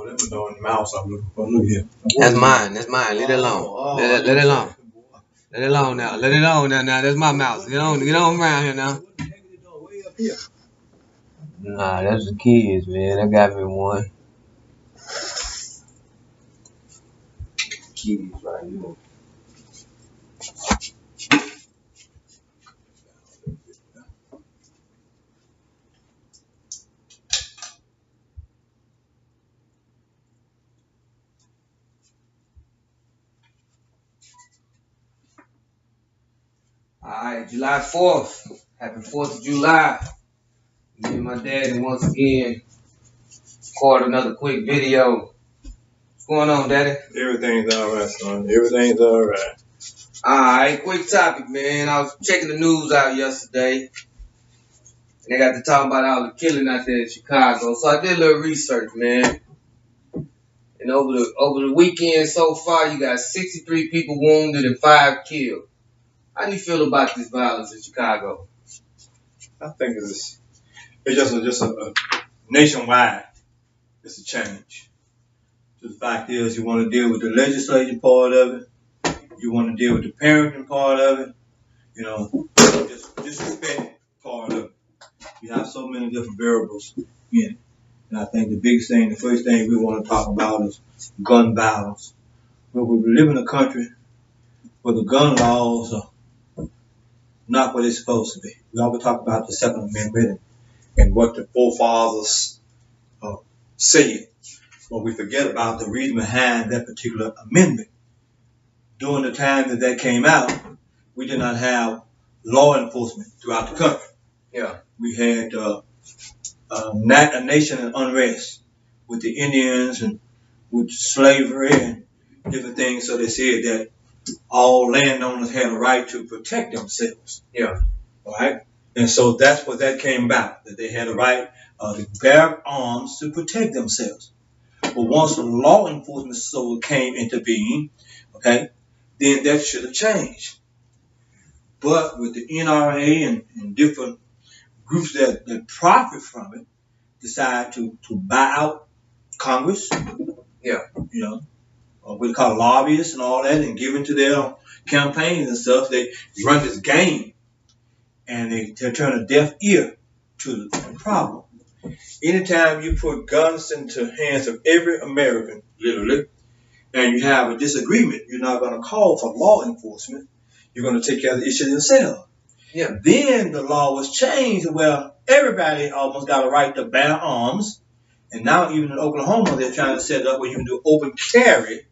Oh, let me throw in the mouse. I'm looking for. Look here. That's mine. That's mine. Leave it alone. Let it alone. Let it alone now. Let it alone now. Now that's my mouse. Get on around here now. Nah, that's the kids, man. I got me one. Kids right here. Alright, July 4th. Happy 4th of July. Me and my daddy once again recorded another quick video. What's going on, Daddy? Everything's alright, son. Everything's alright. Alright, quick topic, man. I was checking the news out yesterday. And they got to talk about all the killing out there in Chicago. So I did a little research, man. And over the weekend so far, you got 63 people wounded and 5 killed. How do you feel about this violence in Chicago? I think it's just a nationwide. It's a change. So the fact is, you want to deal with the legislature part of it. You want to deal with the parenting part of it. You know, just disrespect part of it. You have so many different variables in it. And I think the first thing we want to talk about is gun violence. But we live in a country where the gun laws are not what they're supposed to be. We always talk about the Second Amendment and what the forefathers said. But we forget about the reason behind that particular amendment. During the time that came out, we did not have law enforcement throughout the country. Yeah. We had a nation in unrest with the Indians and with slavery and different things. So they said that all landowners had a right to protect themselves. Yeah. All right. And so that's what that came about, that they had a right to bear arms to protect themselves. But once the law enforcement came into being, okay, then that should have changed. But with the NRA and different groups that profit from it, decide to buy out Congress. Yeah. You know, what they call lobbyists and all that, and give into their campaigns and stuff. They run this game, and they turn a deaf ear to the problem. Anytime you put guns into the hands of every American, literally, and you have a disagreement, you're not going to call for law enforcement. You're going to take care of the issue yourself. Yeah. Then the law was changed where everybody almost got a right to bear arms. And now even in Oklahoma, they're trying to set it up where you can do open carry.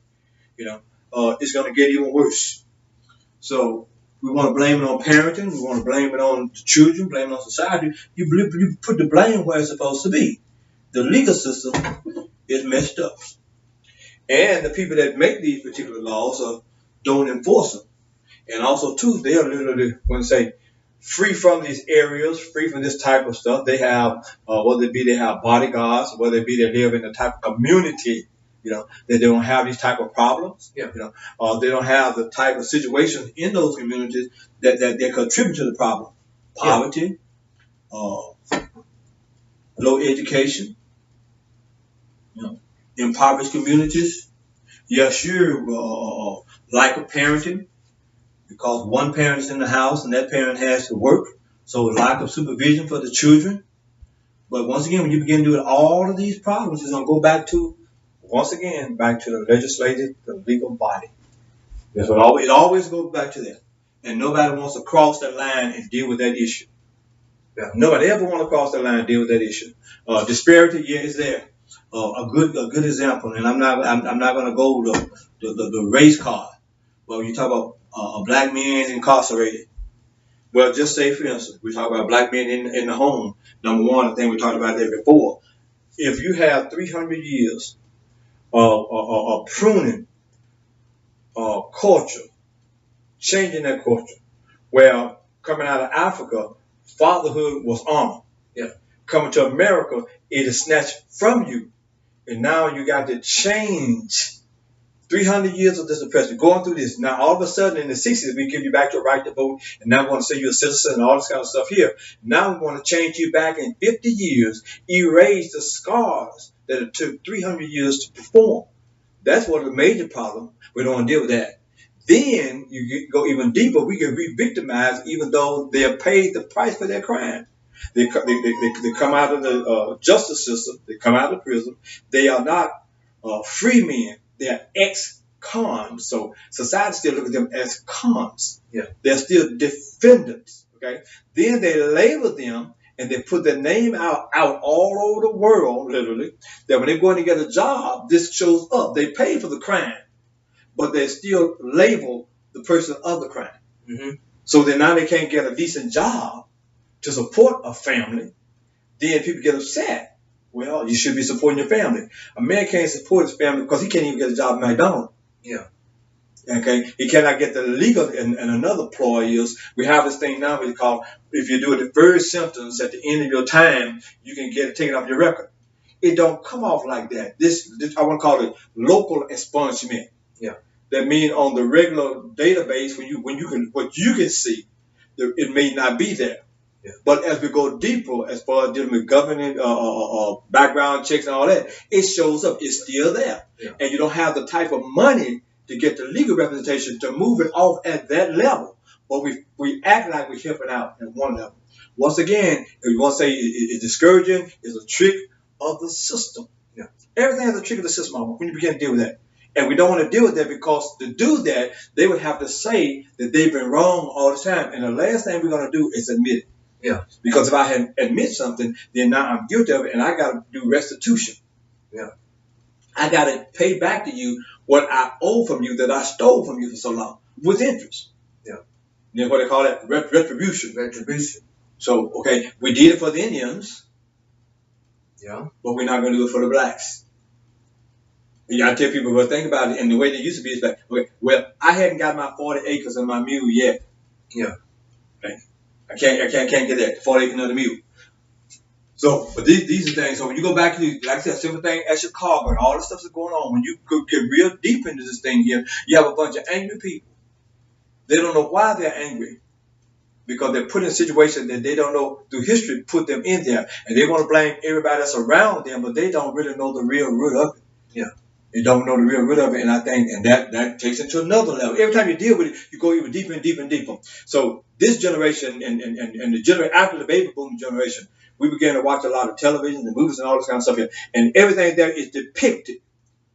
You know, it's going to get even worse. So we want to blame it on parenting. We want to blame it on the children, blame it on society. You put the blame where it's supposed to be. The legal system is messed up. And the people that make these particular laws don't enforce them. And also, too, they are literally, when say, free from these areas, free from this type of stuff. They have, whether it be they have bodyguards, whether it be they live in a type of community, you know, that they don't have these type of problems. Yeah. You know, they don't have the type of situations in those communities that they contribute to the problem. Poverty, low education, you know, impoverished communities. Yeah, sure, lack of parenting. Because one parent is in the house and that parent has to work, so lack of supervision for the children. But once again, when you begin doing all of these problems, it's going to go back to the legislative, the legal body. That's what it always goes back to that. And nobody wants to cross that line and deal with that issue. Yeah. Nobody ever want to cross that line and deal with that issue. Disparity, yeah, is there. A good example, and I'm not going to go the race card. Well, you talk about a black man incarcerated. Well, just say, for instance, we talk about black men in the home. Number one, I think we talked about that before. If you have 300 years of pruning culture, changing that culture, where coming out of Africa, fatherhood was honored. Yeah. Coming to America, it is snatched from you. And now you got to change 300 years of this oppression, going through this. Now, all of a sudden, in the 60s, we give you back your right to vote, and now we want to say you're a citizen and all this kind of stuff here. Now we want to change you back in 50 years, erase the scars that it took 300 years to perform. That's one of the major problems. We don't want to deal with that. Then you go even deeper. We get re-victimized even though they have paid the price for their crime. They come out of the justice system. They come out of prison. They are not free men. They are ex-cons. So society still looks at them as cons. Yeah. They're still defendants. Okay. Then they label them and they put their name out all over the world, literally, that when they're going to get a job, this shows up. They pay for the crime, but they still label the person of the crime. Mm-hmm. So then now they can't get a decent job to support a family. Then people get upset. Well, you should be supporting your family. A man can't support his family because he can't even get a job at McDonald's. Yeah. Okay, he cannot get the legal, and another ploy is we have this thing now we call, if you do the first symptoms at the end of your time, you can get it taken off your record. It don't come off like that. This I want to call it local expungement. Yeah. That means on the regular database when you can what you can see, it may not be there. Yeah. But as we go deeper, as far as dealing with government background checks and all that, it shows up. It's still there, yeah. And you don't have the type of money to get the legal representation to move it off at that level. But we act like we're helping out at one level. Once again, if you want to say it's discouraging, it's a trick of the system. Yeah. Everything is a trick of the system when you begin to deal with that. And we don't want to deal with that because to do that, they would have to say that they've been wrong all the time. And the last thing we're going to do is admit it. Yeah. Because if I had admit something, then now I'm guilty of it and I got to do restitution. Yeah. I got to pay back to you what I owe from you that I stole from you for so long with interest. Yeah. Then what they call that retribution. Retribution. So, okay, we did it for the Indians. Yeah. But we're not going to do it for the blacks. I tell people, well, think about it, and the way they used to be is like, okay, well, I hadn't got my 40 acres of my mule yet. Yeah. Okay. I can't get that 40 acres of the mule. So, but these are things. So when you go back to, like I said, simple thing at Chicago and all the stuff that's going on, when you get real deep into this thing here, you have a bunch of angry people. They don't know why they're angry. Because they're put in situations that they don't know through history put them in there. And they want to blame everybody that's around them, but they don't really know the real root of it. Yeah. They don't know the real root of it. And I think, and that takes it to another level. Every time you deal with it, you go even deeper and deeper and deeper. So this generation and the generation after the baby boom generation, we began to watch a lot of television and movies and all this kind of stuff here. And everything there is depicted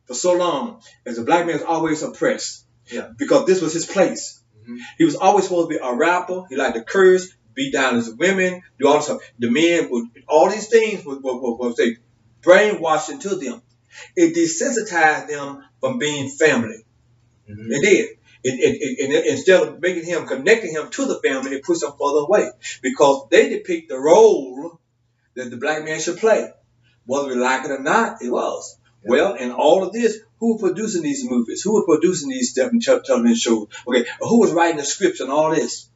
for so long as a black man is always oppressed. Yeah. Because this was his place. Mm-hmm. He was always supposed to be a rapper. He liked to curse, beat down his women, do all this stuff. The men would, all these things would say, brainwashed into them. It desensitized them from being family. Mm-hmm. It did. It instead of making him, connecting him to the family, it pushed him further away. Because they depict the role that the black man should play. Whether we like it or not, it was. Yeah. Well, in all of this, who were producing these movies? Who were producing these television shows? Okay, who was writing the scripts and all this?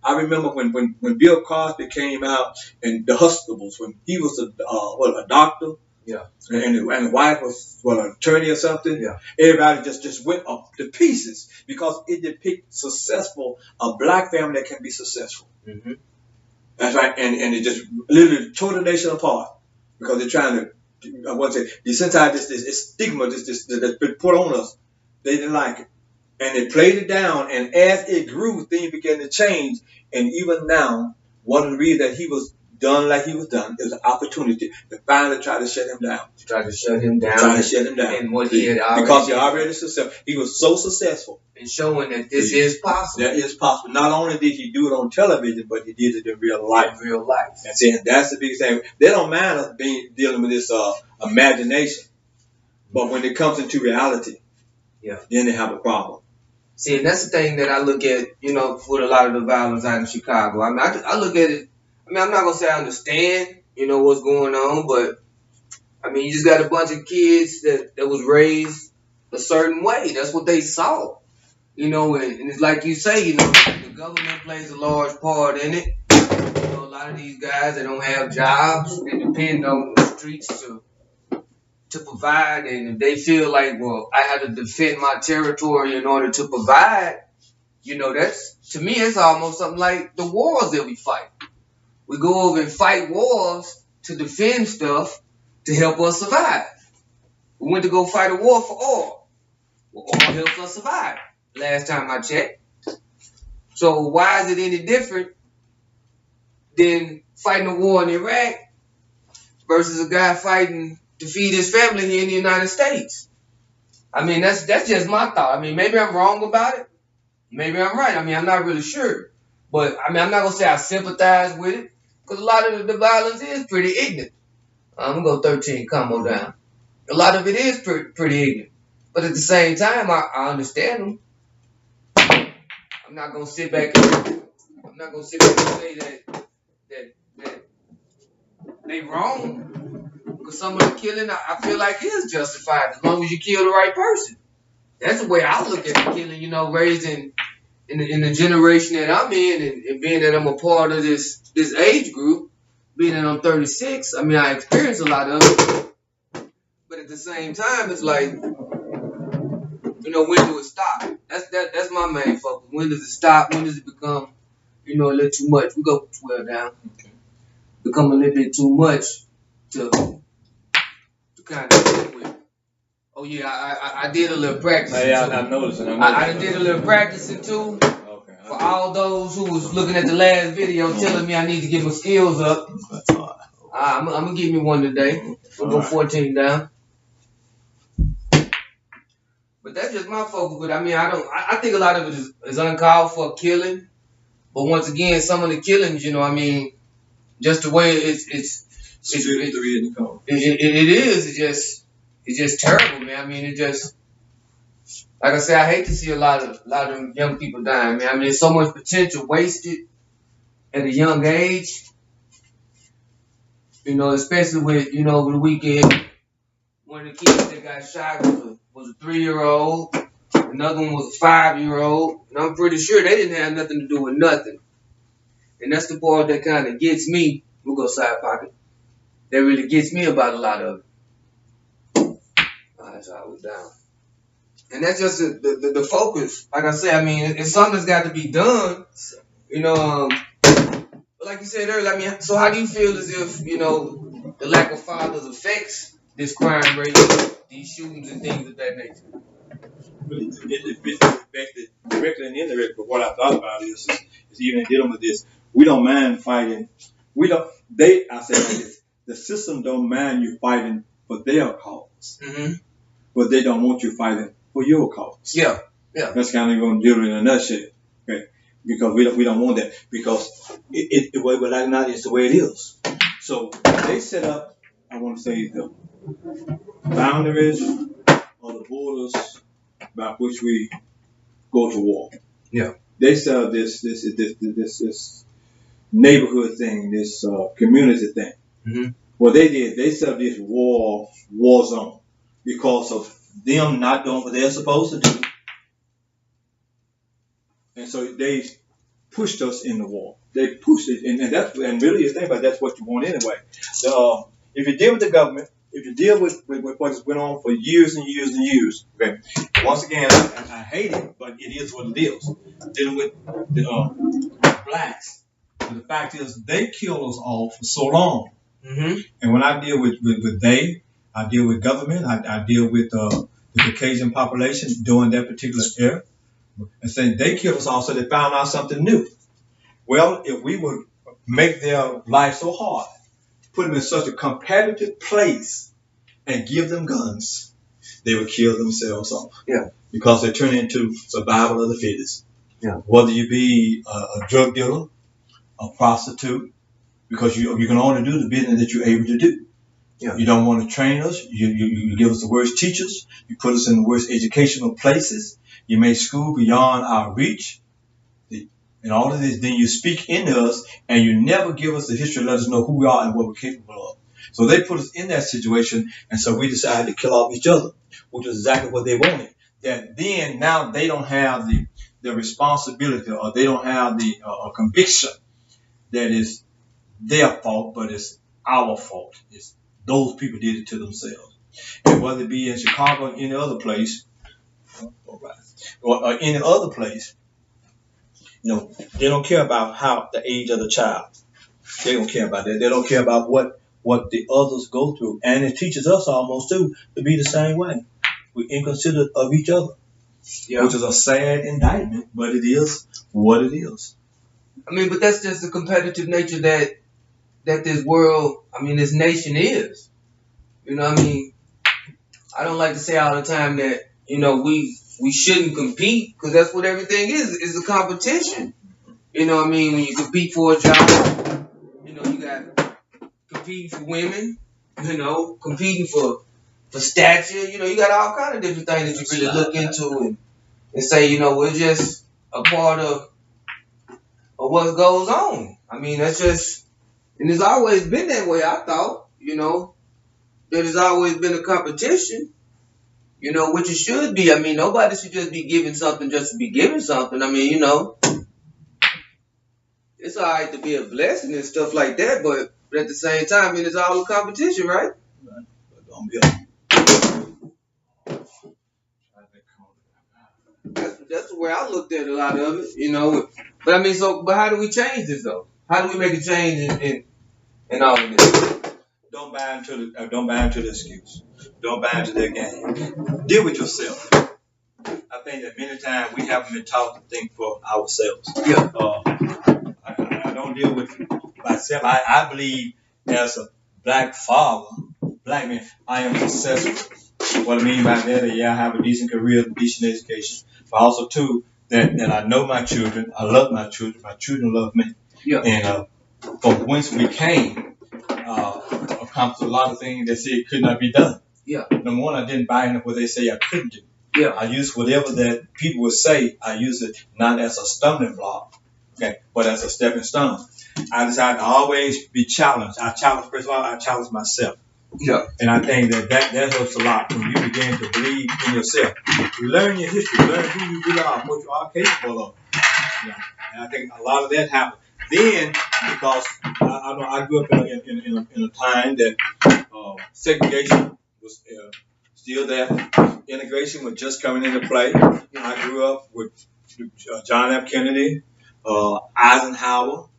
I remember when Bill Cosby came out in The Huxtables, when he was a doctor. Yeah. And the wife was an attorney or something. Yeah. Everybody just went up to pieces because it depicts a black family that can be successful. Mm-hmm. That's right. And it just literally tore the nation apart because they're trying to, I want to say, desensitize this stigma that's been put on us. They didn't like it. And they played it down. And as it grew, things began to change. And even now, one of the reasons that he was done like he was done, it was an opportunity to finally try to shut him down. Try to shut him down. And what he had already because he already successful. He was so successful. And showing that this is possible. That is possible. Not only did he do it on television, but he did it in real life. In real life. That's it. That's the biggest thing. They don't mind us dealing with this imagination. But when it comes into reality, then they have a problem. See, and that's the thing that I look at, with a lot of the violence out in Chicago. I mean, I look at it. I mean, I'm not going to say I understand, what's going on, but, I mean, you just got a bunch of kids that was raised a certain way. That's what they saw, and it's like you say, the government plays a large part in it. A lot of these guys, they don't have jobs. They depend on the streets to to provide, and if they feel like, well, I had to defend my territory in order to provide, that's, to me, it's almost something like the wars that we fight. We go over and fight wars to defend stuff to help us survive. We went to go fight a war for oil. Well, oil helps us survive, last time I checked. So why is it any different than fighting a war in Iraq versus a guy fighting to feed his family here in the United States? I mean, that's just my thought. I mean, maybe I'm wrong about it. Maybe I'm right. I mean, I'm not really sure. But, I mean, I'm not going to say I sympathize with it, because a lot of the violence is pretty ignorant. I'm going to go 13, combo down. A lot of it is pretty ignorant. But at the same time, I understand them. I'm not going to sit back and say that they wrong. Because some of the killing, I feel like, is justified as long as you kill the right person. That's the way I look at the killing, raised in the generation that I'm in, and being that I'm a part of this age group, being that I'm 36, I mean, I experienced a lot of it. But at the same time, it's like, when do it stop? That's my main focus. When does it stop? When does it become, a little too much? We go 12 down. Okay. Become a little bit too much to kind of deal with. Oh yeah, I did a little practicing. Yeah, I'm noticing. I did a little practicing too. Okay. For all those who was looking at the last video telling me I need to get my skills up, I'm gonna give me one today. We'll go 14 down. But that's just my focus. But I mean, I think a lot of it is uncalled for killing. But once again, some of the killings, just the way it is. It's just terrible, man. I mean, it just, like I said, I hate to see a lot of young people dying, man. I mean, there's so much potential wasted at a young age. Especially with, over the weekend, one of the kids that got shot was a 3-year-old. Another one was a 5-year-old. And I'm pretty sure they didn't have nothing to do with nothing. And that's the part that kind of gets me. We'll go side pocket. That really gets me about a lot of it. That's how I was down. And that's just the focus. Like I said, I mean, it's something that's got to be done. But like you said earlier, I mean, so how do you feel as if, the lack of fathers affects this crime rate, these shootings and things of that nature? It's affected directly and indirectly. But what I thought about is even dealing with this, we don't mind fighting. I say like this, the system don't mind you fighting for their cause. Mm-hmm. But they don't want you fighting for your cause. Yeah. That's kind of going to deal in a nutshell, okay? Because we don't want that, because the way we like it not is the way it is. So they set up, I want to say, the boundaries or the borders by which we go to war. Yeah. They set up this neighborhood thing, this community thing. Mm-hmm. What they did, they set up this war zone. Because of them not doing what they're supposed to do. And so they pushed us in the war. They pushed it, and really you think about it, that's what you want anyway. If you deal with the government, if you deal with what's went on for years and years and years, okay. Once again, I hate it, but it is what it is. Dealing with the blacks. But the fact is, they killed us all for so long. Mm-hmm. And when I deal with I deal with government. I deal with the Caucasian population during that particular era. And saying they killed us all, so they found out something new. Well, if we would make their life so hard, put them in such a competitive place, and give them guns, they would kill themselves off. Yeah. Because they turn into survival of the fittest. Yeah. Whether you be a drug dealer, a prostitute, because you can only do the business that you're able to do. Yeah. You don't want to train us. You give us the worst teachers. You put us in the worst educational places. You make school beyond our reach. And all of this, then you speak into us, and you never give us the history to let us know who we are and what we're capable of. So they put us in that situation, and so we decided to kill off each other, which is exactly what they wanted. That then, now they don't have the responsibility, or they don't have the conviction that it's their fault, but it's our fault. It's those people did it to themselves. And whether it be in Chicago or any other place, or any other place, they don't care about the age of the child. They don't care about that. They don't care about what the others go through. And it teaches us almost too to be the same way. We're inconsiderate of each other, which is a sad indictment, but it is what it is. I mean, but that's just the competitive nature that this world, this nation is. You know what I mean? I don't like to say all the time that, we shouldn't compete, because that's what everything is a competition. You know what I mean? When you compete for a job, you got competing for women, competing for stature, you got all kind of different things that you really look into and say, we're just a part of what goes on. That's just, and it's always been that way, I thought, that it's always been a competition, which it should be. Nobody should just be giving something just to be giving something. It's all right to be a blessing and stuff like that, but at the same time, it's all a competition, right? That's the way I looked at a lot of it, But how do we change this though? How do we make a change in all of this? Don't buy into the excuse. Don't buy into their game. Deal with yourself. I think that many times we haven't been taught to think for ourselves. Yeah. I don't deal with myself. I believe as a black father, black man, I am successful. What I mean by that is, I have a decent career, a decent education. But also, too, that I know my children. I love my children. My children love me. Yeah. And from whence we came, accomplished a lot of things that say it could not be done. Yeah. Number one, I didn't buy into what they say I couldn't do. Yeah. I use whatever that people would say. I use it not as a stumbling block, but as a stepping stone. I decided to always be challenged. First of all, I challenge myself. Yeah. And I think that helps a lot when you begin to believe in yourself. You learn your history, learn who you really are, what you are capable of. And I think a lot of that happened. Then, because I grew up in a time that segregation was still there. Integration was just coming into play. I grew up with John F. Kennedy, Eisenhower,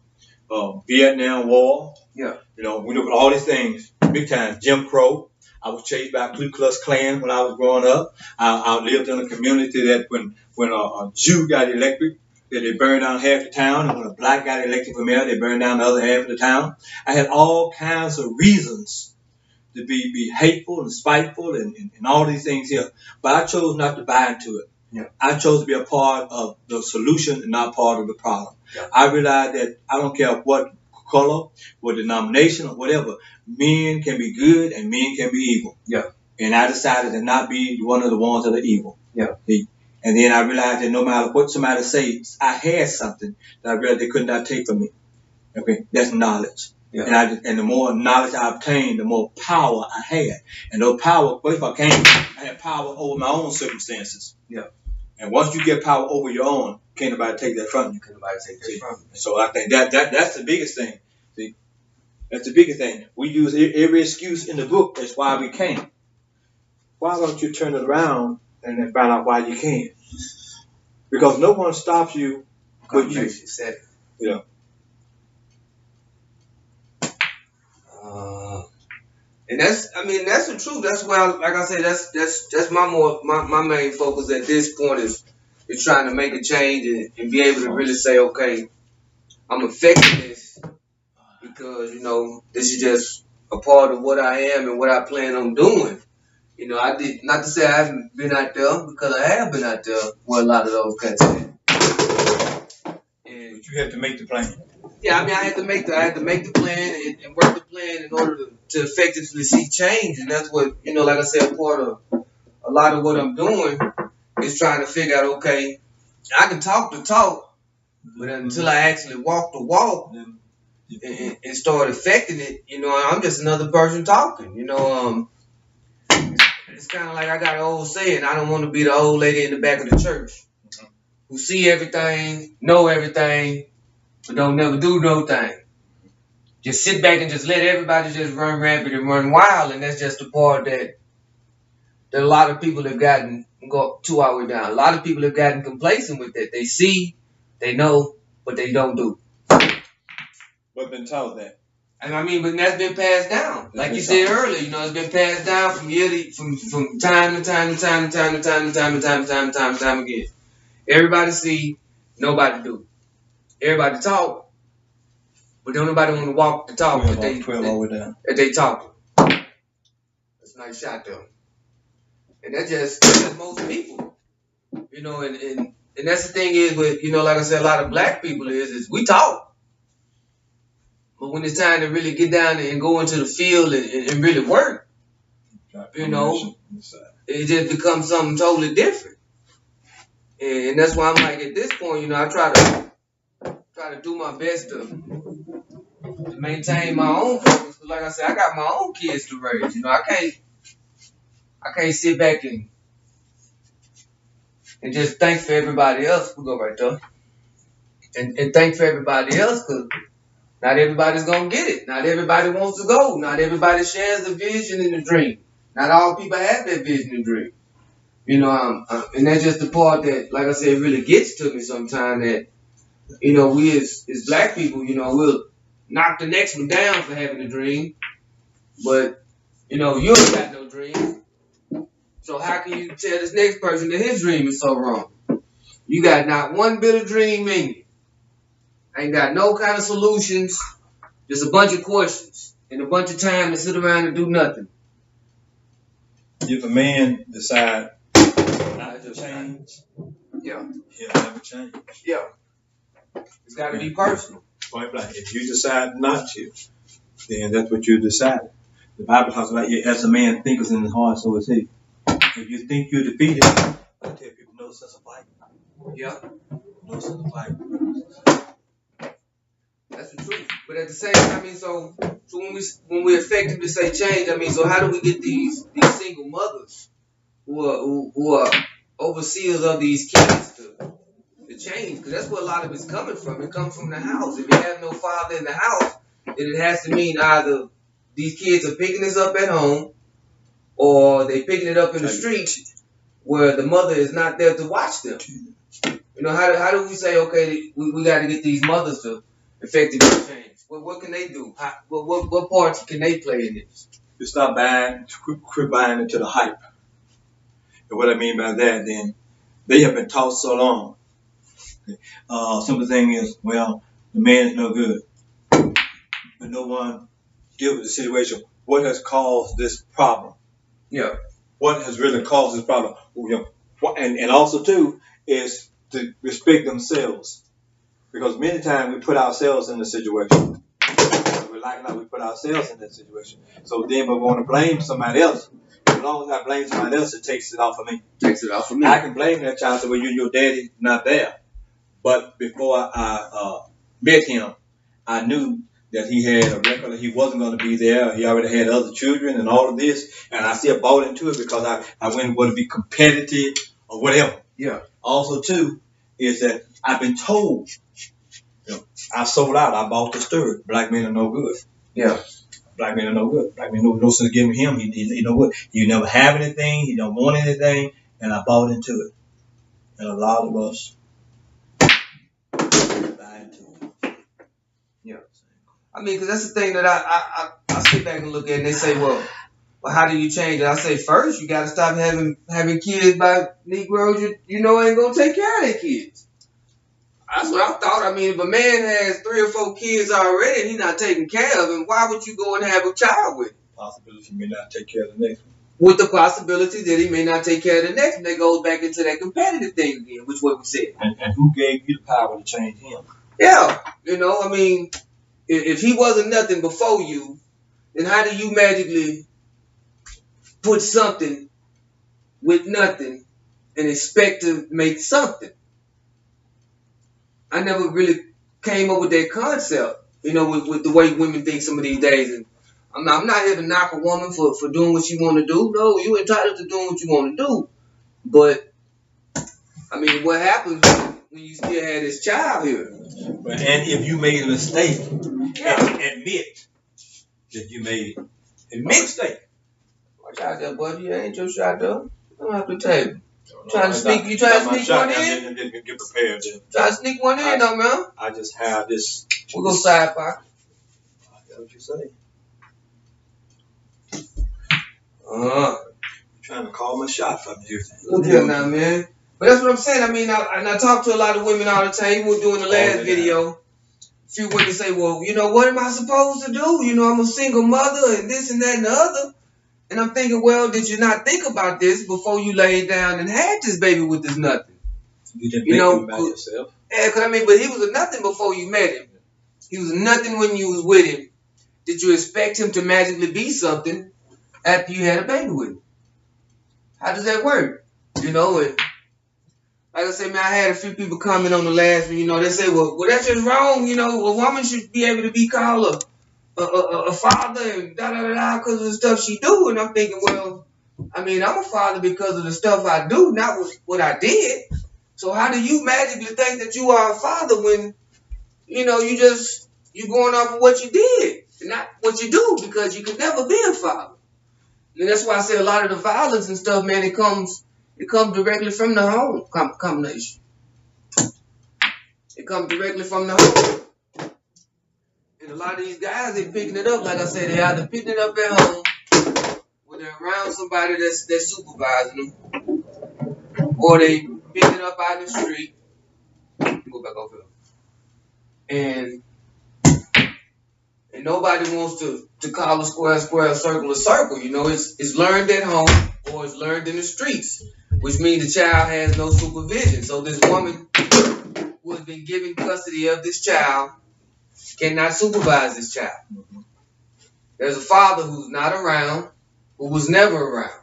Vietnam War. Yeah. We look at all these things, big time. Jim Crow. I was chased by a Ku Klux Klan when I was growing up. I lived in a community that when a Jew got elected, that they burned down half the town, and when a black got elected for mayor, they burned down the other half of the town. I had all kinds of reasons to be hateful and spiteful and all these things here. But I chose not to buy into it. Yeah. I chose to be a part of the solution and not part of the problem. Yeah. I realized that I don't care what color, what denomination, or whatever, men can be good and men can be evil. Yeah. And I decided to not be one of the ones that are evil. Yeah. And then I realized that no matter what somebody says, I had something that I realized they could not take from me. Okay, that's knowledge. Yeah. And the more knowledge I obtained, the more power I had. And those power, first I had power over my own circumstances. Yeah. And once you get power over your own, can't nobody take that from you. So I think that's the biggest thing. See, that's the biggest thing. We use every excuse in the book. That's why we can't. Why don't you turn it around and then find out why you can't? Because no one stops you but you. Yeah. And that's the truth. That's why, like I said, that's my main focus at this point is trying to make a change and be able to really say, okay, I'm affecting this because this is just a part of what I am and what I plan on doing. I did not to say I haven't been out there, because I have been out there where a lot of those cats at. But you have to make the plan. Yeah, I had to make the plan and work the plan in order to effectively see change, and that's what like I said, part of a lot of what I'm doing is trying to figure out. Okay, I can talk the talk, but until I actually walk the walk and start affecting it, I'm just another person talking. It's kind of like I got an old saying: I don't want to be the old lady in the back of the church who see everything, know everything, but don't never do no thing. Just sit back and just let everybody just run rampant and run wild, and that's just the part that that a lot of people have gotten go 2 hours down. A lot of people have gotten complacent with that. They see, they know, but they don't do. But been taught that. And I mean, but that's been passed down. Like you said earlier, you know, it's been passed down from year to from time to time to time to time to time to time to time to time to time to time again. Everybody see, nobody do. Everybody talk, but don't nobody want to walk the talk that they talk. That's a nice shot though. And that's just most people. You know, and that's the thing is with, you know, like I said, a lot of black people is we talk. But when it's time to really get down and go into the field and really work, you know, it just becomes something totally different. And that's why I'm like, at this point, you know, I try to do my best to maintain my own focus. Cause like I said, I got my own kids to raise. You know, I can't sit back and just thank for everybody else. We'll go right there. And thank for everybody else, because not everybody's going to get it. Not everybody wants to go. Not everybody shares the vision and the dream. Not all people have that vision and dream. You know, and that's just the part that, like I said, really gets to me sometimes, that, you know, we as black people, you know, we'll knock the next one down for having a dream. But, you know, you ain't got no dream. So how can you tell this next person that his dream is so wrong? You got not one bit of dream in you. Ain't got no kind of solutions. Just a bunch of questions and a bunch of time to sit around and do nothing. If a man decide not to change, yeah, he'll never change. Yeah. It's got to be personal. Point blank. If you decide not to, then that's what you decide. The Bible talks about, as a man thinketh in his heart, so is he. If you think you're defeated, I tell people, no sense of fight. Yeah. No sense of fight. That's the truth. But at the same time, I mean, so when we effectively say change, I mean, so how do we get these single mothers who are overseers of these kids to change? Because that's where a lot of it's coming from. It comes from the house. If you have no father in the house, then it has to mean either these kids are picking this up at home, or they picking it up in the street where the mother is not there to watch them. You know, how do we say, okay, we got to get these mothers to effectively change? What can they do? What parts can they play in this? You stop buying, quit buying into the hype. And what I mean by that, then, they have been taught so long. Simple thing is, well, the man is no good. But no one deal with the situation. What has caused this problem? Yeah. What has really caused this problem? You know, and also, too, is to respect themselves. Because many times we put ourselves in the situation. We like it or not, we put ourselves in that situation. So then we want to blame somebody else. As long as I blame somebody else, it takes it off of me. Takes it off of me. I can blame that child, say, well, your daddy not there. But before I met him, I knew that he had a record, that he wasn't going to be there. He already had other children and all of this. And I still bought into it because I went and wanted to be competitive or whatever. Yeah. Also, too, is that I've been told, you know, I sold out. I bought the stir. Black men are no good. Yeah. Black men are no good. Black men no sense giving him. He no good. He never have anything. He don't want anything. And I bought into it. And a lot of us buy into it. Yeah. I mean, because that's the thing that I sit back and look at, and they say, well, how do you change it? I say, first, you got to stop having kids by Negroes you know ain't going to take care of their kids. That's what I thought. I mean, if a man has 3 or 4 kids already and he's not taking care of them, why would you go and have a child with him? Possibility he may not take care of the next one. With the possibility that he may not take care of the next one, that goes back into that competitive thing again, which is what we said. And who gave you the power to change him? Yeah. You know, I mean, if he wasn't nothing before you, then how do you magically put something with nothing and expect to make something? I never really came up with that concept, you know, with the way women think some of these days. And I'm not here to knock a woman for doing what she want to do. No, you entitled to doing what you want to do. But, I mean, what happens when you still have this child here? And if you made a mistake, admit that you made a mistake. Watch out there, buddy. You ain't your shot, though. Come out the table. Trying to sneak one in? Get prepared. Try to sneak one in, though, man. I just have this. We'll go side pocket. That's what you say. Trying to call my shot from here. Look here now, man. But that's what I'm saying. I mean, I talk to a lot of women all the time. Even we were doing the last video. A few women say, well, you know, what am I supposed to do? You know, I'm a single mother and this and that and the other. And I'm thinking, well, did you not think about this before you laid down and had this baby with this nothing? You didn't think about yourself. Yeah, because I mean, but he was a nothing before you met him. He was a nothing when you was with him. Did you expect him to magically be something after you had a baby with him? How does that work? You know, and like I said, man, I had a few people comment on the last one. You know, they say, well, that's just wrong. You know, a woman should be able to be called a father and da-da-da-da because of the stuff she do. And I'm thinking, well, I mean, I'm a father because of the stuff I do, not what I did. So how do you magically think that you are a father when, you know, you going off of what you did and not what you do, because you could never be a father. And that's why I say a lot of the violence and stuff, man, it comes directly from the home combination. It comes directly from the home. And a lot of these guys, they're picking it up, like I said, they either picking it up at home or they're around somebody that's supervising them, or they picking it up out in the street. Go back over here. And nobody wants to call a square a circle a circle. You know, it's learned at home or it's learned in the streets, which means the child has no supervision. So this woman who has been given custody of this child cannot supervise this child. There's a father who's not around, who was never around.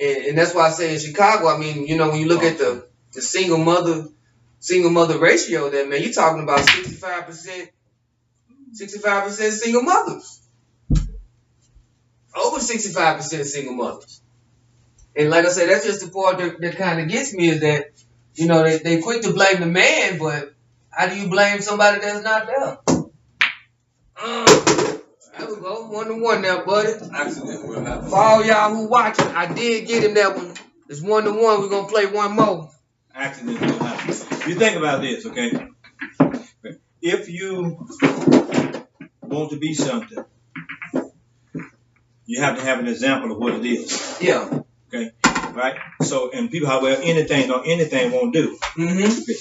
And that's why I say in Chicago, I mean, you know, when you look at the single mother ratio there, man, you're talking about 65% single mothers. Over 65% single mothers. And like I said, that's just the part that kind of gets me, is that, you know, they quick to blame the man, but how do you blame somebody that's not there? There we go. 1-1 now, buddy. Accident will happen. For all y'all who watching, I did get him that one. It's 1-1. We're going to play one more. Accident will happen. You think about this, okay? If you want to be something, you have to have an example of what it is. Yeah. Okay? Right? So, and people have, well, anything won't do. Mm-hmm. Okay.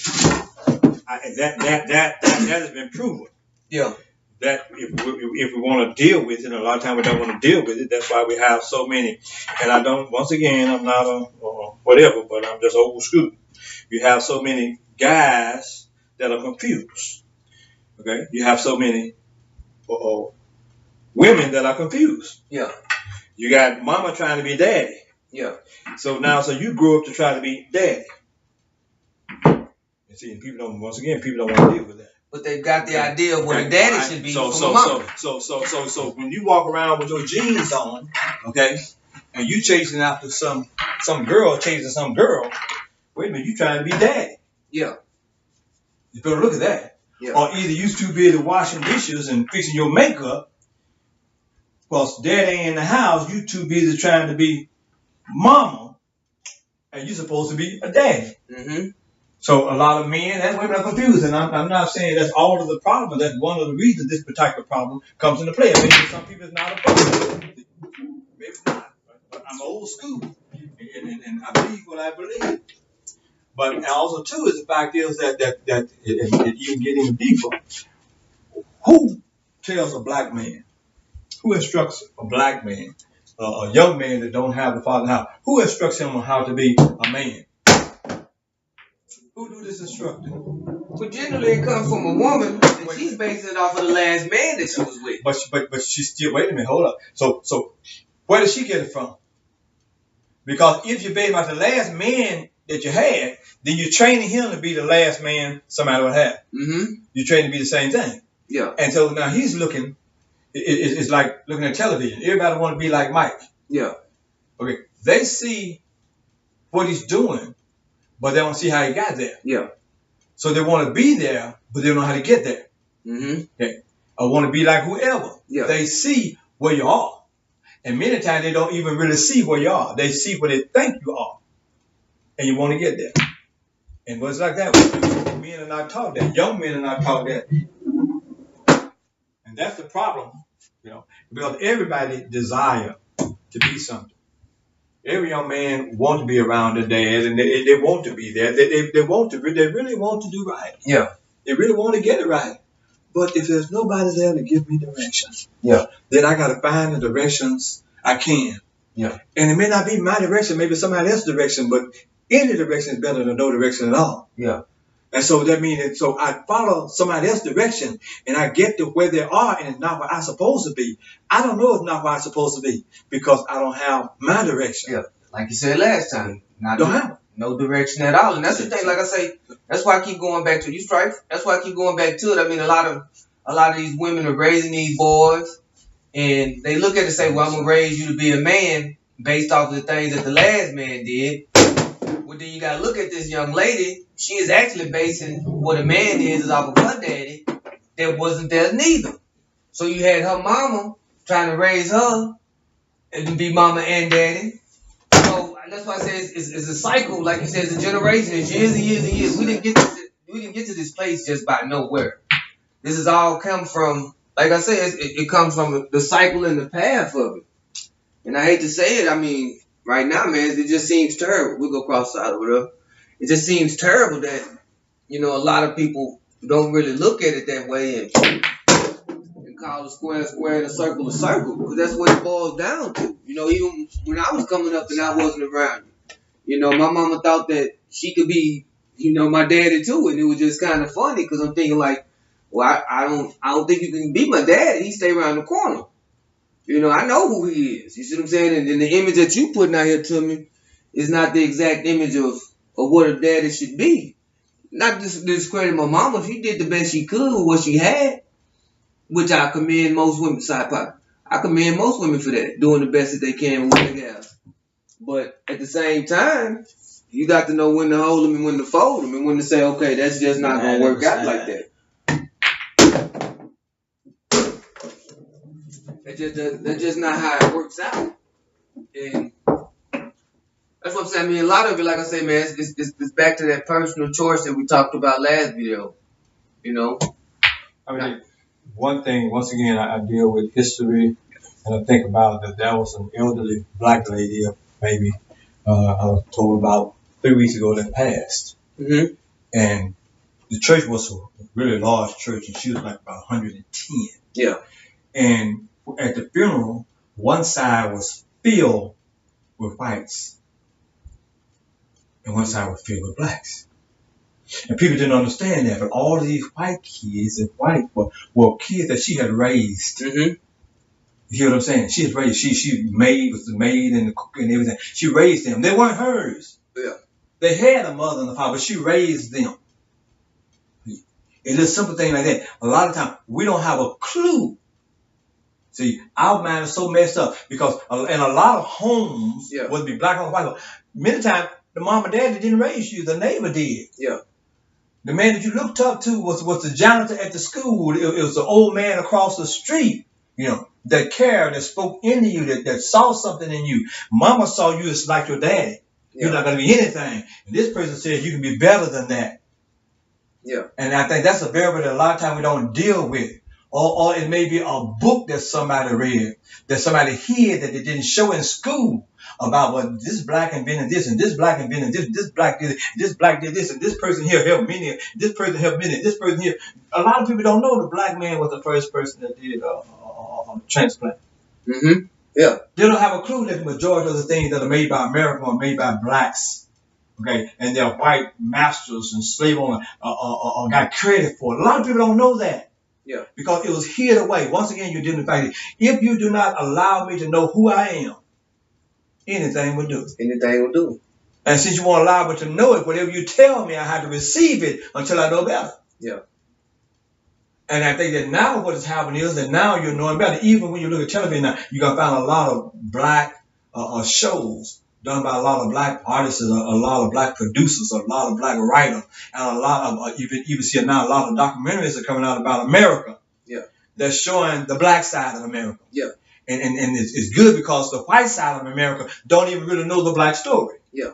That has been proven. Yeah. That if we want to deal with it, and a lot of times we don't want to deal with it. That's why we have so many. And I don't, once again, I'm not a whatever, but I'm just old school. You have so many guys that are confused. Okay? You have so many women that are confused. Yeah. You got mama trying to be daddy. Yeah. So you grew up to try to be daddy. And see, people don't want to deal with that. But they've got the idea of what a daddy should be from a mama. So when you walk around with your jeans on, okay, and you chasing after some girl chasing some girl, wait a minute, you trying to be daddy. Yeah. You better look at that. Yeah. Or either you too busy washing dishes and fixing your makeup, because daddy ain't in the house, you too busy trying to be mama, and you're supposed to be a daddy. Mm-hmm. So a lot of men and women are confused, and I'm not saying that's all of the problem. That's one of the reasons this particular problem comes into play. Maybe for some people it's not a problem. Maybe it's not. But I'm old school, and I believe what I believe. But also too is the fact is that even getting deeper. Who tells a black man? Who instructs a black man, a young man that don't have a father in the house? Who instructs him on how to be a man? Who do this instructing? Well, generally it comes from a woman, and she's basing it off of the last man that she was with. But she still, wait a minute, hold up. So where does she get it from? Because if you're basing off the last man that you had, then you're training him to be the last man somebody would have. Mm-hmm. You're training to be the same thing. Yeah. And so now he's looking, it's like looking at television. Everybody want to be like Mike. Yeah. Okay. They see what he's doing, but they don't see how he got there. Yeah. So they want to be there, but they don't know how to get there. Mm-hmm. Okay. I want to be like whoever. Yeah. They see where you are. And many times they don't even really see where you are. They see where they think you are. And you want to get there. And what's like that? Men are not taught that. Young men are not taught that. And that's the problem, because everybody desire to be something. Every young man wants to be around their dad, and they want to be there. They want to. They really want to do right. Yeah. They really want to get it right. But if there's nobody there to give me direction, then I got to find the directions I can. Yeah. And it may not be my direction, maybe somebody else's direction, but any direction is better than no direction at all. Yeah. And so that means, so I follow somebody else's direction, and I get to where they are, and it's not where I'm supposed to be. I don't know it's not where I'm supposed to be because I don't have my direction. Yeah. Like you said last time, don't have no direction at all. And that's the thing, like I say, that's why I keep going back to it. You strike? That's why I keep going back to it. I mean, a lot of these women are raising these boys, and they look at it and say, well, I'm going to raise you to be a man based off of the things that the last man did. Well, then you got to look at this young lady. She is actually basing what a man is off of her daddy that wasn't there neither. So you had her mama trying to raise her and be mama and daddy. So that's why I say it's a cycle. Like you said, it's a generation. It's years and years and years. We didn't get to this place just by nowhere. This has all come from, like I said, it comes from the cycle and the path of it. And I hate to say it. I mean, right now, man, it just seems terrible. We'll go cross side over there. It just seems terrible that, a lot of people don't really look at it that way and call a square and a circle, because that's what it boils down to. Even when I was coming up and I wasn't around, my mama thought that she could be, my daddy too, and it was just kind of funny because I'm thinking like, well, I don't think you can be my daddy. He stay around the corner. I know who he is. You see what I'm saying? And the image that you putting out here to me is not the exact image of what a daddy should be. Not discredit my mama. She did the best she could with what she had, which I commend most women. Side pocket. I commend most women for that, doing the best that they can with what they have. But at the same time, you got to know when to hold them and when to fold them and when to say, okay, that's just not going to work out like that. That's just not how it works out. And that's what I'm saying. I mean, a lot of it, like I say, man, it's back to that personal choice that we talked about last video. I mean, one thing, once again, I deal with history, and I think about that there was an elderly black lady, maybe I was told about 3 weeks ago that passed. Mm-hmm. And the church was a really large church, and she was like about 110. Yeah. And at the funeral, one side was filled with whites, and one side was filled with blacks. And people didn't understand that, but all of these white kids and white were kids that she had raised. Mm-hmm. You hear what I'm saying? She had raised. She was the maid and the cook and everything. She raised them. They weren't hers. Yeah. They had a mother and a father, but she raised them. It's a simple thing like that. A lot of times we don't have a clue. See, our mind is so messed up because in a lot of homes, whether it be black or white, many times the mom and dad didn't raise you. The neighbor did. Yeah. The man that you looked up to was the janitor at the school. It was the old man across the street, that cared, that spoke into you, that saw something in you. Mama saw you as like your daddy. Yeah. You're not going to be anything. And this person says you can be better than that. Yeah. And I think that's a variable that a lot of times we don't deal with. Or it may be a book that somebody read, that somebody hid that they didn't show in school about what this black invented this and this black invented this black did this and this person here helped me, this person helped me, this person here. A lot of people don't know the black man was the first person that did a transplant. Mm-hmm. Yeah. They don't have a clue that the majority of the things that are made by America are made by blacks. Okay, and their white masters and slave owners got credit for it. A lot of people don't know that. Yeah. Because it was hid away. Once again, you're dealing with the fact that if you do not allow me to know who I am, anything will do. Anything will do. And since you won't allow me to know it, whatever you tell me, I have to receive it until I know better. Yeah. And I think that now what is happening is that now you're knowing better. Even when you look at television now, you're going to find a lot of black shows done by a lot of black artists, a lot of black producers, a lot of black writers, and a lot of, you even see now a lot of documentaries are coming out about America. Yeah. They're showing the black side of America. Yeah. And it's good because the white side of America don't even really know the black story. Yeah.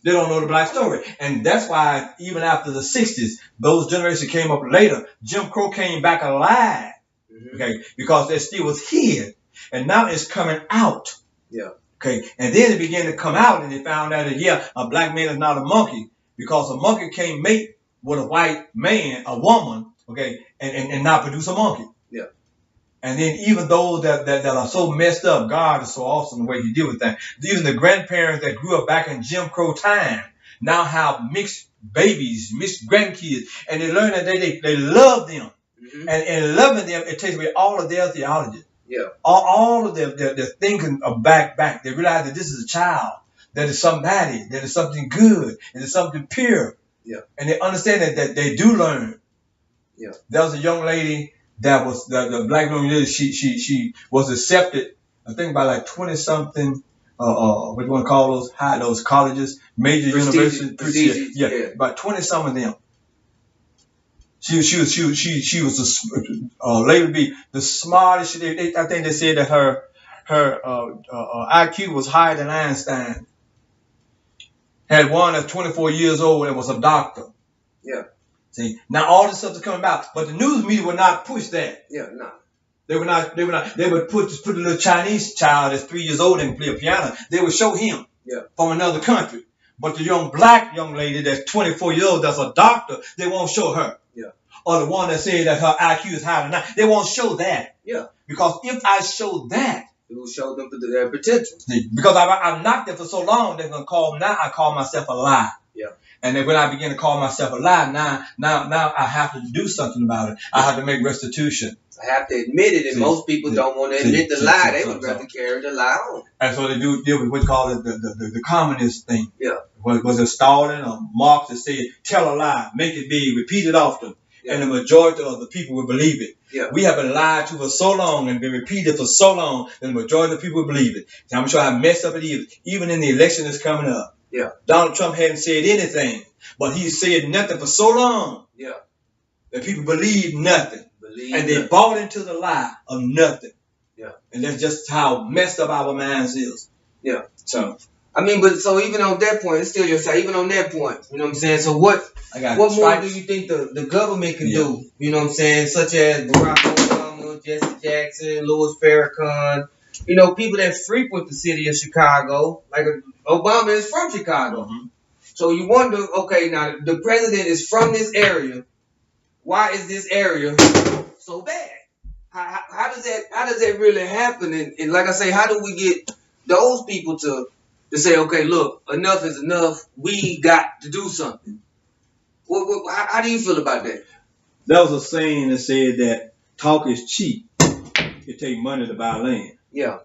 They don't know the black story. And that's why even after the 60s, those generations came up later, Jim Crow came back alive. Okay, because it still was hid. And now it's coming out. Yeah. Okay, and then it began to come out and they found out that, yeah, a black man is not a monkey because a monkey can't mate with a white man, a woman, okay, and not produce a monkey. Yeah. And then even those that are so messed up, God is so awesome the way he deal with that. Even the grandparents that grew up back in Jim Crow time now have mixed babies, mixed grandkids, and they learn that they love them. And loving them, it takes away all of their theology. Yeah. All of their thinking of back. They realize that this is a child, that is somebody, that is something good, and it's something pure. Yeah. And they understand that they do learn. Yeah. There was a young lady that was the black young lady. She was accepted, I think by like 20 something. What you want to call those colleges, major universities, yeah, about 20 some of them. She was labeled to be the smartest. I think they said that her IQ was higher than Einstein. Had one that's 24 years old and was a doctor. Yeah. See, now all this stuff is coming about, but the news media would not push that. Yeah, no. They would not. They would put a little Chinese child that's 3 years old and play a piano. They would show him from another country. But the black young lady that's 24 years old, that's a doctor, they won't show her. Yeah. Or the one that says that her IQ is higher than that, they won't show that. Yeah. Because if I show that, it will show them their potential. Because I've knocked it for so long, they're gonna call me. Now I call myself a lie. Yeah. And then when I begin to call myself a lie, now I have to do something about it. I have to make restitution. I have to admit it, and most people don't want to admit the lie. They would rather carry the lie on. And so they do deal with what's called the communist thing. Yeah. Was it Stalin or Marx that said, tell a lie, make it big, repeat it often. Yeah. And the majority of the people will believe it. Yeah. We have been lied to for so long and been repeated for so long that the majority of the people believe it. Now, I'm sure how messed up it is. Even in the election that's coming up. Yeah. Donald Trump hadn't said anything, but he said nothing for so long. Yeah. That people believe nothing. And they bought into the lie of nothing. Yeah. And that's just how messed up our minds is. Yeah. So, I mean, but so even on that point, it's still your side. Even on that point, you know what I'm saying? So what more do you think the government can do? You know what I'm saying? Such as Barack Obama, Jesse Jackson, Louis Farrakhan, you know, people that frequent the city of Chicago. Like Obama is from Chicago. Mm-hmm. So you wonder, okay, now the president is from this area. Why is this area so bad? How does that really happen? And like I say, how do we get those people to say, okay, look, enough is enough. We got to do something. How do you feel about that? There was a saying that said that talk is cheap. It takes money to buy land. Yeah.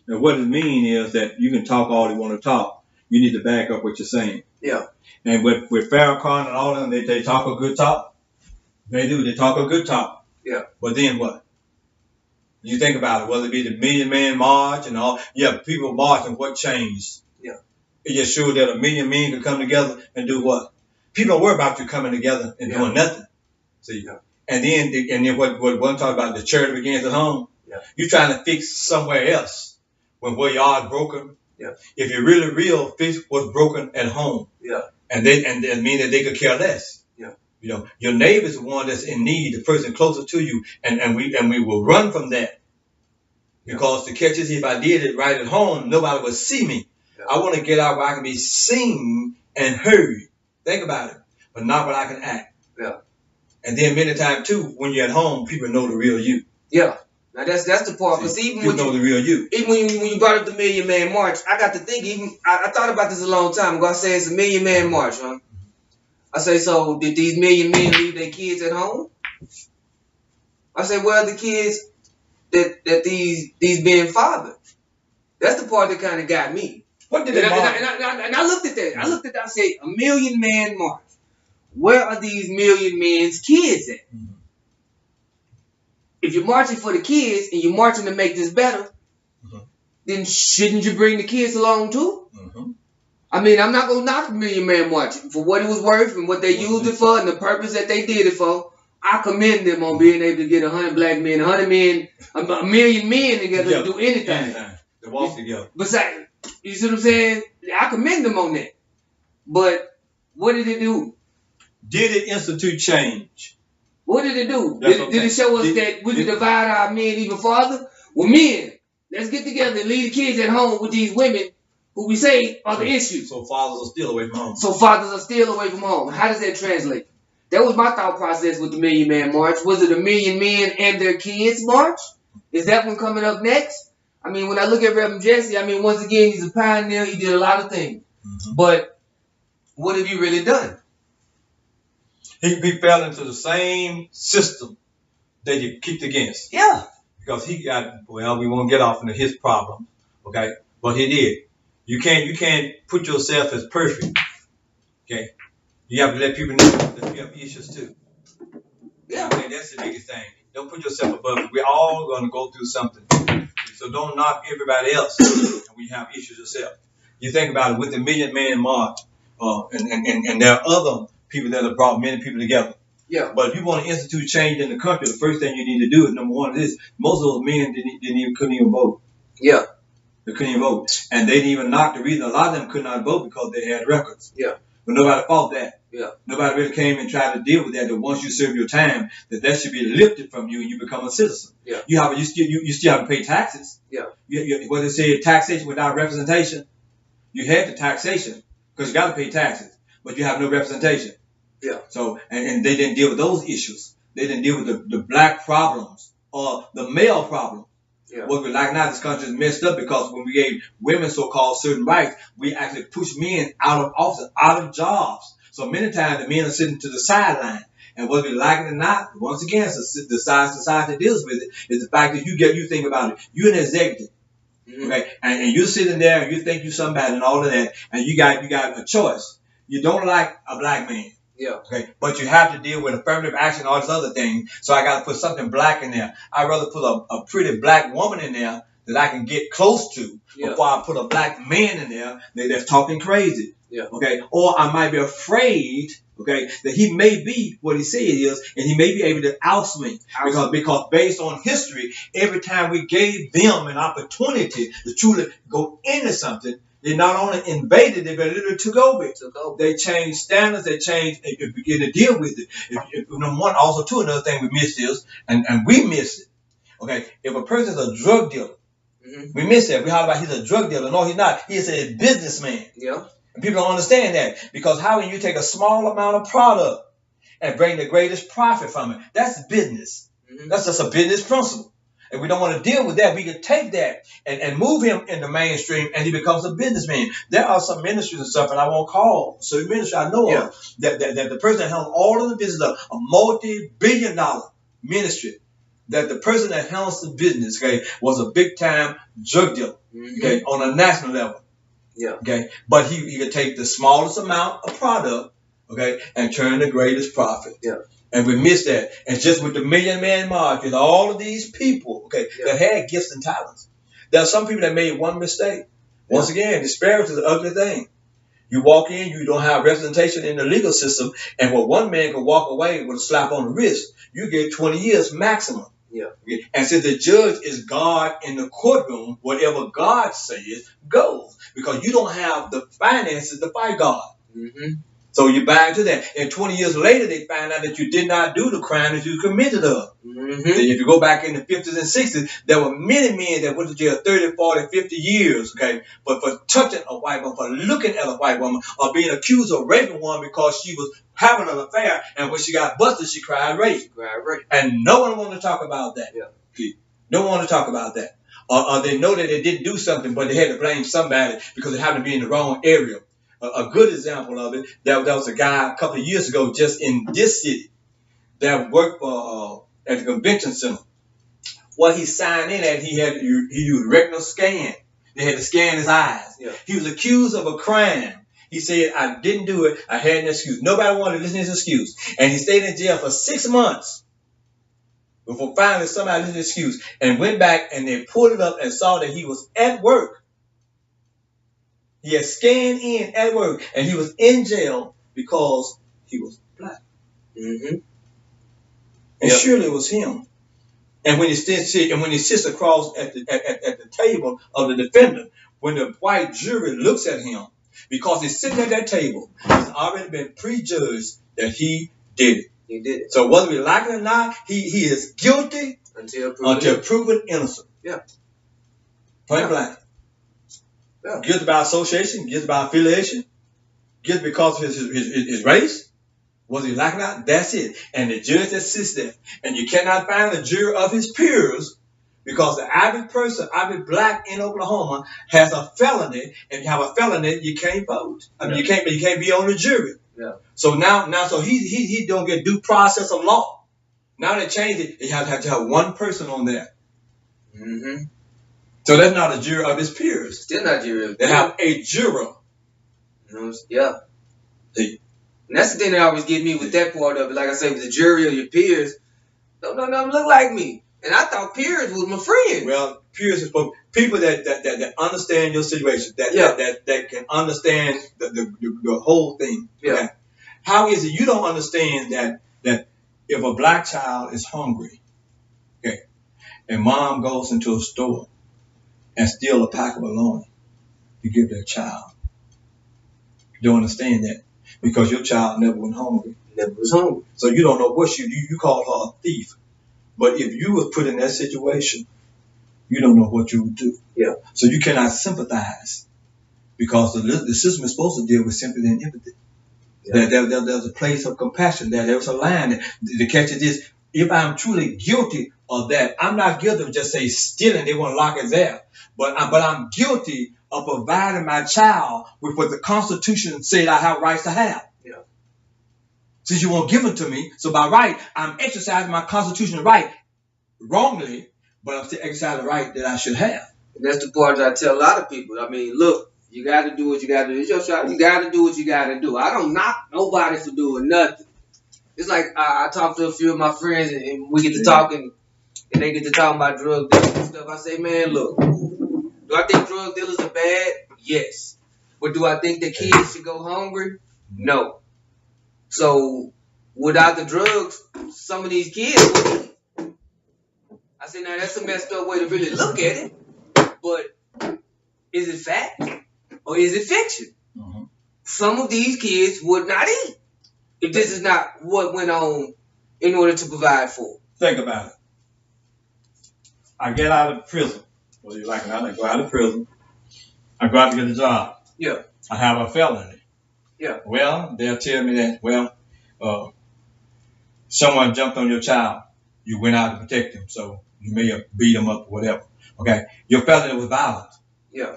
Now, what it means is that you can talk all you want to talk. You need to back up what you're saying. Yeah. And with Farrakhan and all of them, they talk a good talk. They do. They talk a good talk. Yeah. But then what? You think about it, whether it be the Million Man March and all. Yeah, people marching. What changed? Yeah. It just showed that a million men could come together and do what? People don't worry about you coming together and doing nothing. See? Yeah. And then what one talk about, the charity begins at home. Yeah. You're trying to fix somewhere else when where you are is broken. Yeah. If you're really real, fix what's broken at home. Yeah. And that mean that they could care less. Yeah. You know, your neighbor is the one that's in need, the person closer to you, and we will run from that. Because the catch is, if I did it right at home, nobody would see me. Yeah. I want to get out where I can be seen and heard. Think about it, but not where I can act. Yeah. And then many times too, when you're at home, people know the real you. Yeah. Now that's the part. Because even when know the real you. Even when you brought up the Million Man March, I got to think. I thought about this a long time ago. I say it's a Million Man March, huh? I say, so did these million men leave their kids at home? I say, where are the kids that these being fathered? That's the part that kind of got me. What did they and I looked at that. I looked at that. I said, a Million Man March. Where are these million men's kids at? Mm-hmm. If you're marching for the kids and you're marching to make this better, then shouldn't you bring the kids along too? Mm-hmm. I mean, I'm not going to knock the Million Man March for what it was worth and what they used it for and the purpose that they did it for. I commend them on being able to get 100 black men, 100 men, a million men together to do anything. To walk together. Besides, you see what I'm saying? I commend them on that. But what did it do? Did it institute change? What did it do? Did it show us that we could divide our men even farther? Well, men, let's get together and leave the kids at home with these women who we say are the issues. So fathers are still away from home. How does that translate? That was my thought process with the Million Man March. Was it a million men and their kids march? Is that one coming up next? I mean, when I look at Reverend Jesse, I mean, once again, he's a pioneer. He did a lot of things. Mm-hmm. But what have you really done? He fell into the same system that you kicked against. Yeah. Because he got, well, we won't get off into his problem, okay? But he did. You can't put yourself as perfect, okay? You have to let people know that you have issues too. Yeah. Okay, that's the biggest thing. Don't put yourself above it. We're all going to go through something. So don't knock everybody else when you have issues yourself. You think about it with the Million Man March, and there are other people that have brought many people together. Yeah. But if you want to institute change in the country, the first thing you need to do is, number one, is most of those men couldn't even vote. Yeah. They couldn't even vote. And they didn't even knock the reason a lot of them could not vote because they had records. Yeah. But nobody fought that. Yeah. Nobody really came and tried to deal with that once you serve your time, that should be lifted from you and you become a citizen. Yeah. You still have to pay taxes. Yeah. What they say, taxation without representation. You had the taxation because you got to pay taxes, but you have no representation. Yeah. So, and they didn't deal with those issues. They didn't deal with the black problems or the male problem. Yeah. What we like now, this country is messed up because when we gave women so-called certain rights, we actually pushed men out of office, out of jobs. So many times the men are sitting to the sideline. And whether we like it or not, once again, the side society deals with it, is the fact that you think about it. You're an executive. Mm-hmm. Okay, and you're sitting there and you think you're somebody and all of that, and you got a choice. You don't like a black man. Yeah. Okay. But you have to deal with affirmative action and all this other thing. So I got to put something black in there. I'd rather put a pretty black woman in there that I can get close to before I put a black man in there that's talking crazy. Yeah. Okay. Or I might be afraid, okay, that he may be what he said he is, and he may be able to oust me. Because based on history, every time we gave them an opportunity to truly go into something, they not only invaded, they literally took over. They changed standards. They changed, if you begin to deal with it. Number one, also, too, another thing we missed is, and we miss it. Okay, if a person's a drug dealer, we miss that. We holler about he's a drug dealer. No, he's not. He's a businessman. Yeah. And people don't understand that because how can you take a small amount of product and bring the greatest profit from it? That's business. That's just a business principle. And we don't want to deal with that. We can take that and move him in the mainstream and he becomes a businessman. There are some ministries and stuff, and I won't call certain ministry I know of, that the person that handles all of the business of a multi-billion-dollar ministry, that the person that handles the business, okay, was a big-time drug dealer, okay, on a national level. Yeah. Okay. But he could take the smallest amount of product, okay, and turn the greatest profit. Yeah. And we miss that. And just with the Million Man March and all of these people, okay, that had gifts and talents. There are some people that made one mistake. Once again, disparity is an ugly thing. You walk in, you don't have representation in the legal system, and when one man can walk away with a slap on the wrist, you get 20 years maximum. Yeah. Okay? And since the judge is God in the courtroom, whatever God says goes. Because you don't have the finances to fight God. So you buy into that. And 20 years later, they find out that you did not do the crime that you committed of. Then if you go back in the 50s and 60s, there were many men that went to jail 30, 40, 50 years, okay, but for touching a white woman, for looking at a white woman, or being accused of raping one because she was having an affair, and when she got busted, she cried rape. And no one wanted to talk about that. Yeah. Okay. No one wanted to talk about that. Or they know that they didn't do something, but they had to blame somebody because they happened to be in the wrong area. A good example of it, that was a guy a couple of years ago just in this city that worked at the convention center. What he signed in at, he used retinal scan. They had to scan his eyes. Yeah. He was accused of a crime. He said, I didn't do it. I had an excuse. Nobody wanted to listen to his excuse. And he stayed in jail for 6 months before finally somebody listened to his excuse and went back and they pulled it up and saw that he was at work. He had scanned in at work, and he was in jail because he was black. And surely it was him. And when he sits across at the table of the defendant, when the white jury looks at him, because he's sitting at that table, it's already been prejudged that he did it. He did it. So whether we like it or not, he is guilty until proven innocent. Yeah. Point blank. Yeah. Guilty by association, guilty by affiliation, guilty because of his race. Whether you like it or not, that's it. And the judge that sits there, and you cannot find a jury of his peers, because the average black in Oklahoma has a felony, and if you have a felony, you can't vote. I mean, you can't be on the jury. Yeah. So so he don't get due process of law. Now they changed it. You have to have one person on there. Mm-hmm. So that's not a jury of his peers. Still not jury. They have a juror. Yeah. See? And that's the thing that always get me with that part of it. Like I said, with the jury or your peers, don't look like me. And I thought peers was my friend. Well, peers is for people that understand your situation, that can understand the whole thing. Yeah. Okay? How is it you don't understand that if a black child is hungry, okay, and mom goes into a store and steal a pack of bologna to give their child? You don't understand that because your child never went hungry. Never was hungry. So you don't know what you call her a thief. But if you was put in that situation, you don't know what you would do. Yeah. So you cannot sympathize because the system is supposed to deal with sympathy and empathy. Yeah. There's a place of compassion there. There's a line. The catch is this: if I'm truly guilty of that, I'm not guilty of just say stealing. They want to lock it there. But I'm guilty of providing my child with what the Constitution said I have rights to have. Yeah. Since you won't give it to me, so by right, I'm exercising my constitutional right wrongly, but I'm still exercising the right that I should have. And that's the part that I tell a lot of people. I mean, look, you got to do what you got to do. It's your child. You got to do what you got to do. I don't knock nobody for doing nothing. It's like I talk to a few of my friends, and we get to talking, and they get to talking about drug dealers and stuff. I say, man, look, do I think drug dealers are bad? Yes. But do I think that kids should go hungry? No. So, without the drugs, some of these kids would eat. I say, now that's a messed up way to really look at it. But is it fact or is it fiction? Mm-hmm. Some of these kids would not eat if this is not what went on in order to provide for. Think about it. I get out of prison. Well, you like it? I go out of prison. I go out to get a job. Yeah. I have a felony. Yeah. Well, they'll tell me that, someone jumped on your child. You went out to protect him, so you may have beat him up or whatever. Okay. Your felony was violent. Yeah.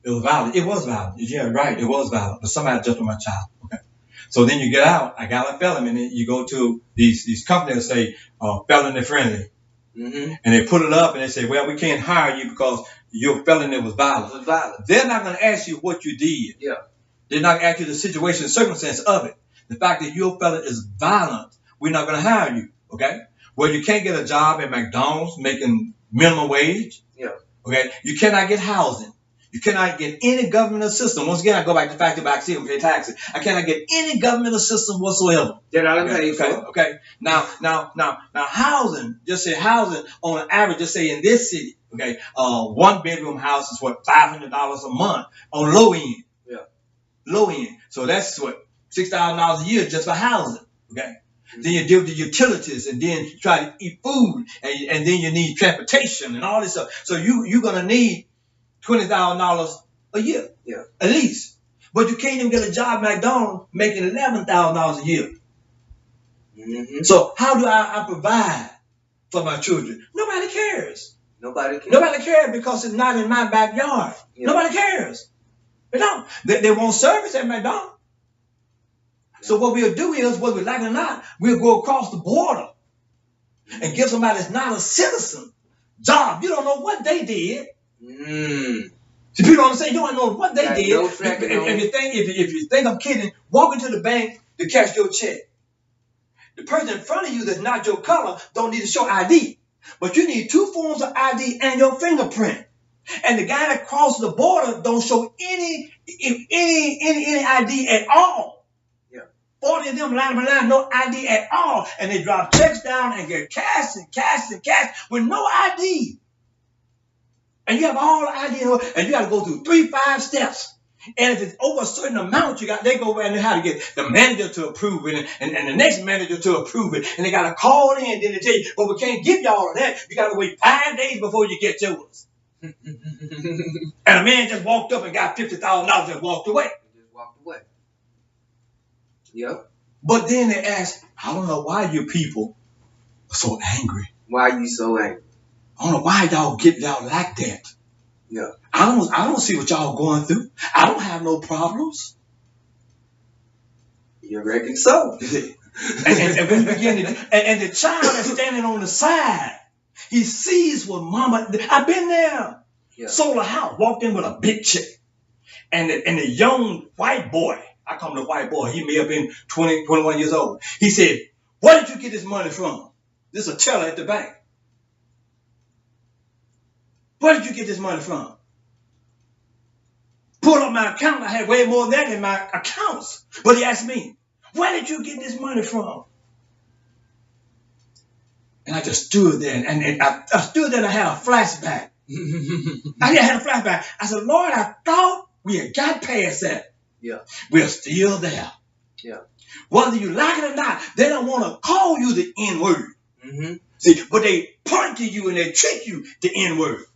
It was violent. It was violent. Yeah, right. It was violent. But somebody jumped on my child. Okay. So then you get out. I got a felony. And then you go to these companies that say felony friendly. Mm-hmm. And they put it up and they say, well, we can't hire you because your felony was violent. It was violent. They're not going to ask you what you did. Yeah. They're not going to ask you the situation, circumstance of it. The fact that your felony is violent, we're not going to hire you. Okay. Well, you can't get a job at McDonald's making minimum wage. Yeah. Okay. You cannot get housing. You cannot get any government assistance. Once again, I go back to the fact that I still pay taxes. I cannot get any government assistance whatsoever. They're not paid for. Okay. Now, housing. Just say housing on an average. Just say in this city. Okay. 1 bedroom house is what $500 a month on low end. Yeah. Low end. So that's what $6,000 a year just for housing. Okay. Mm-hmm. Then you deal with the utilities, and then you try to eat food, and then you need transportation and all this stuff. So you're gonna need $20,000 a year, yeah, at least. But you can't even get a job at McDonald's making $11,000 a year. Mm-hmm. So how do I provide for my children? Nobody cares. Nobody cares. Nobody cares because it's not in my backyard. Yeah. Nobody cares. They don't. They want service at McDonald's. Yeah. So what we'll do is, whether we like it or not, we'll go across the border and give somebody that's not a citizen job. You don't know what they did. Mm. See, people don't say you don't know what they did. No if you think I'm kidding, walk into the bank to cash your check. The person in front of you that's not your color don't need to show ID, but you need 2 forms of ID and your fingerprint. And the guy that crosses the border don't show any ID at all. Yeah. 40 of them line by line, no ID at all. And they drop checks down and get cash and cash and cash with no ID. And you have all the ID, and you got to go through 3-5 steps. And if it's over a certain amount, they go around and how to get the manager to approve it and the next manager to approve it. And they got to call in, then they tell you, but we can't give you all of that. You got to wait 5 days before you get yours. And a man just walked up and got $50,000 and walked away. Just walked away. Yep. But then they ask, I don't know why you people are so angry. Why are you so angry? I don't know why y'all get out like that. Yeah. I don't see what y'all going through. I don't have no problems. You reckon so? and when you begin to, and the child that's standing on the side, he sees what mama, I've been there. Yeah. Sold a house, walked in with a big check. And the young white boy, I call him the white boy, he may have been 20, 21 years old. He said, where did you get this money from? This is a teller at the bank. Where did you get this money from? Pulled up my account. I had way more than that in my accounts. But he asked me, where did you get this money from? And I just stood there. And I stood there and I had a flashback. I had a flashback. I said, Lord, I thought we had got past that. Yeah. We're still there. Yeah. Whether you like it or not, they don't want to call you the N-word. Mm-hmm. See, but they point to you and they trick you the N-word.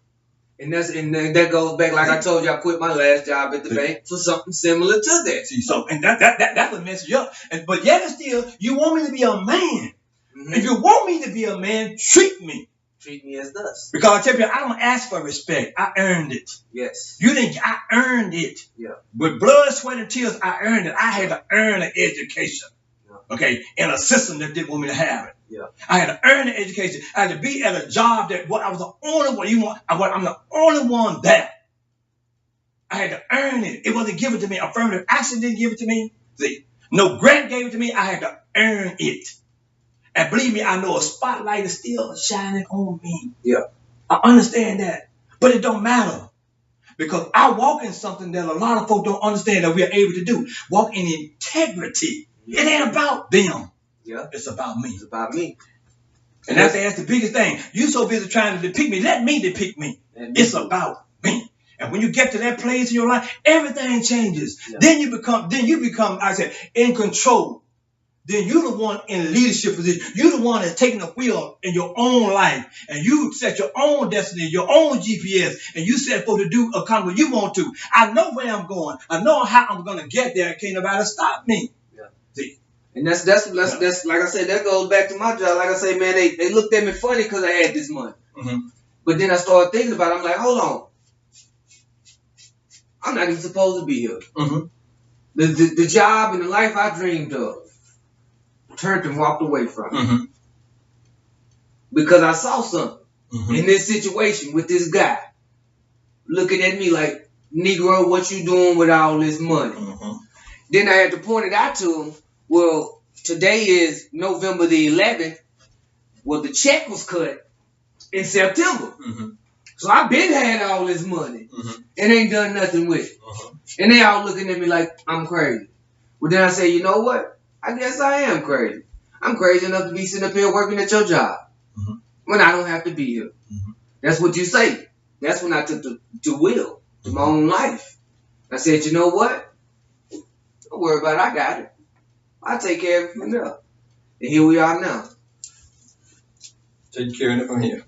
And that goes back, like I told you, I quit my last job at the bank for something similar to that. See, so and that would mess you up. But yet and still, you want me to be a man. Mm-hmm. If you want me to be a man, treat me. Treat me as thus. Because I tell you, I don't ask for respect. I earned it. Yes. You didn't. I earned it. Yeah. With blood, sweat, and tears, I earned it. I had to earn an education. Yeah. Okay, in a system that didn't want me to have it. Yeah. I had to earn an education. I had to be at a job that I was the only one. I'm the only one there. I had to earn it. It wasn't given to me. Affirmative action didn't give it to me. See, no grant gave it to me. I had to earn it. And believe me, I know a spotlight is still shining on me. Yeah. I understand that. But it don't matter. Because I walk in something that a lot of folks don't understand that we are able to do. Walk in integrity. It ain't about them. Yeah. It's about me. It's about me. And that's the biggest thing. You so busy trying to depict me. Let me depict me. It's about me. And when you get to that place in your life, everything changes. Yeah. Then you become, I said, in control. Then you're the one in leadership position. You're the one that's taking the wheel in your own life. And you set your own destiny, your own GPS. And you set for to do accomplish what you want to. I know where I'm going. I know how I'm going to get there. Can't nobody stop me. Yeah. See? And that's like I said, that goes back to my job. Like I say, man, they looked at me funny because I had this money. Mm-hmm. But then I started thinking about it. I'm like, hold on. I'm not even supposed to be here. Mm-hmm. The job and the life I dreamed of, turned and walked away from it. Mm-hmm. Because I saw something in this situation with this guy looking at me like, Negro, what you doing with all this money? Mm-hmm. Then I had to point it out to him. Well, today is November the 11th. Well, the check was cut in September. Mm-hmm. So I been had all this money and ain't done nothing with it. And they all looking at me like I'm crazy. Well, then I say, you know what? I guess I am crazy. I'm crazy enough to be sitting up here working at your job when I don't have to be here. That's what you say. That's when I took the wheel to my own life. I said, you know what? Don't worry about it. I got it. I'll take care of it from there. And here we are now. Taking care of it from here.